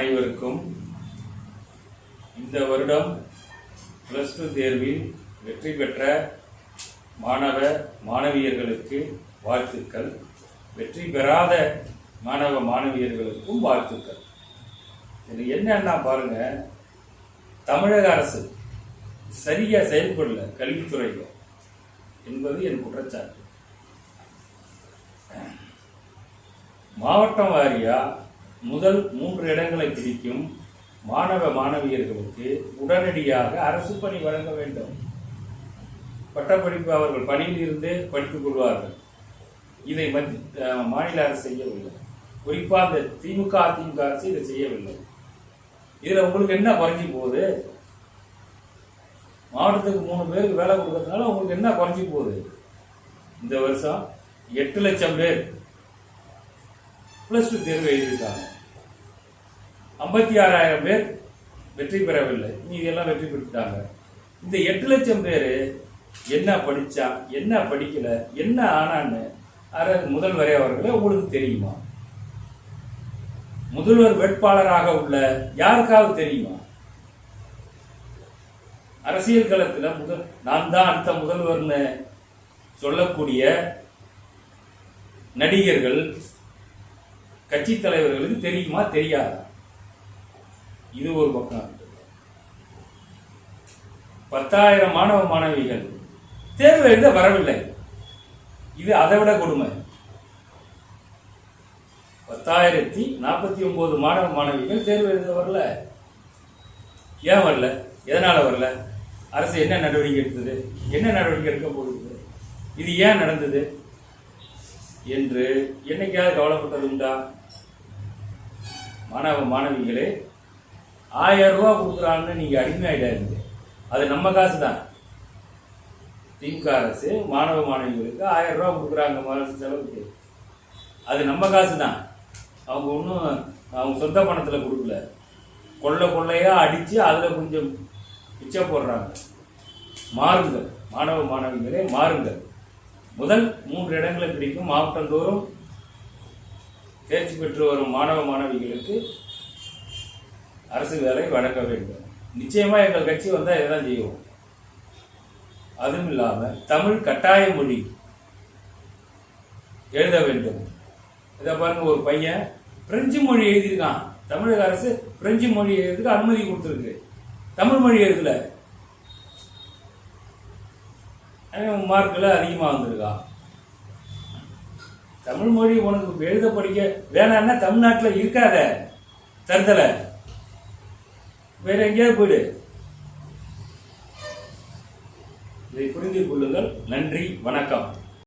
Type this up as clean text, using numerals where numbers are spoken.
அனைவருக்கும் இந்த வருடம் +2 தேர்வில் வெற்றி பெற்ற மாணவ மாணவியர்களுக்கு வாழ்த்துக்கள். வெற்றி பெறாத மாணவ மாணவியர்களுக்கும் வாழ்த்துக்கள். இது என்னன்னா பாருங்க, தமிழக அரசு சரியா செயல்படல கல்வித்துறையில் என்பது என் குற்றச்சாட்டு. மாவட்டம் வாரியா முதல் 3 இடங்களை பிடிக்கும் மாணவ மாணவியர்களுக்கு உடனடியாக அரசு பணி வழங்க வேண்டும். பட்டப்படிப்பு அவர்கள் பணியில் இருந்தே படித்துக் கொள்வார்கள். இதை மாநில அரசு செய்யவில்லை. குறிப்பாக அந்த திமுக அதிமுக அரசு இதை செய்யவில்லை. இதுல உங்களுக்கு என்ன குறைஞ்சி போகுது? மாவட்டத்துக்கு 3 பேருக்கு வேலை கொடுக்கறதுனால உங்களுக்கு என்ன குறைஞ்சி போகுது? இந்த வருஷம் 8 லட்சம் பேர் +2 தேர்வு எழுதியிருக்காங்க. 56,000 பேர் வெற்றி பெறவில்லை. மீதி எல்லாம் வெற்றி பெற்றுட்டாங்க. இந்த 8 லட்சம் பேர் என்ன படிச்சா, என்ன படிக்கல, என்ன ஆனான்னு முதல்வரே அவர்களே உங்களுக்கு தெரியுமா? முதல்வர் வேட்பாளராக உள்ள யாருக்காவது தெரியுமா? அரசியல் களத்தில் நான் தான் அடுத்த முதல்வர்னு சொல்லக்கூடிய நடிகர்கள், கட்சி தலைவர்களுக்கு தெரியுமா, தெரியாதா? இது ஒரு பக்கம். 10,000 மாணவ மாணவிகள் தேர்வு எழுத வரவில்லை. இது அதை விட கொடுமை. 10,049 மாணவ மாணவிகள் தேர்வு எழுத வரல. ஏன் வரல? எதனால வரல? அரசு என்ன நடவடிக்கை எடுத்தது? என்ன நடவடிக்கை எடுக்க போகுது? இது ஏன் நடந்தது என்று என்னைக்காவது கவலைப்பட்டது உண்டா? மாணவ மாணவிகளே, 1000 ரூபா கொடுக்குறான்னு நீங்க அடிமையாயிடாதீங்க. அது நம்ம காசு தான். திமுக அரசு மாணவ மாணவிகளுக்கு 1000 ரூபா கொடுக்குறாங்க மாத செலவுக்கு. அது நம்ம காசு தான். அவங்க ஒன்றும் அவங்க சொந்த பணத்தில் கொடுக்கல. கொள்ளையா அடித்து அதில் கொஞ்சம் பிச்சை போடுறாங்க. மாறுங்கள் மாணவ மாணவிகளே, மாறுங்கள். முதல் 3 இடங்களை பிடிக்கும் மாவட்டந்தோறும் தேர்ச்சி பெற்று வரும் மாணவ மாணவிகளுக்கு அரசு வேலை வழங்க வேண்டும். நிச்சயமா எங்கள் கட்சி வந்தால் இதான் செய்வோம். அதுவும் இல்லாமல் தமிழ் கட்டாய மொழி எழுத வேண்டும். இதை பாருங்க, ஒரு பையன் பிரெஞ்சு மொழி எழுதியிருக்கான். தமிழக அரசு பிரெஞ்சு மொழி எழுதுக்கு அனுமதி கொடுத்துருக்கு. தமிழ் மொழி எழுதல. மார்க்கில் அதிகமாக வந்திருக்கான். தமிழ் மொழி உனக்கு எழுத படிக்க வேணான்னா தமிழ்நாட்டில் இருக்காத, தருதலை வேற எங்கேயாவது போயிடு. இதை புரிந்து கொள்ளுங்கள். நன்றி, வணக்கம்.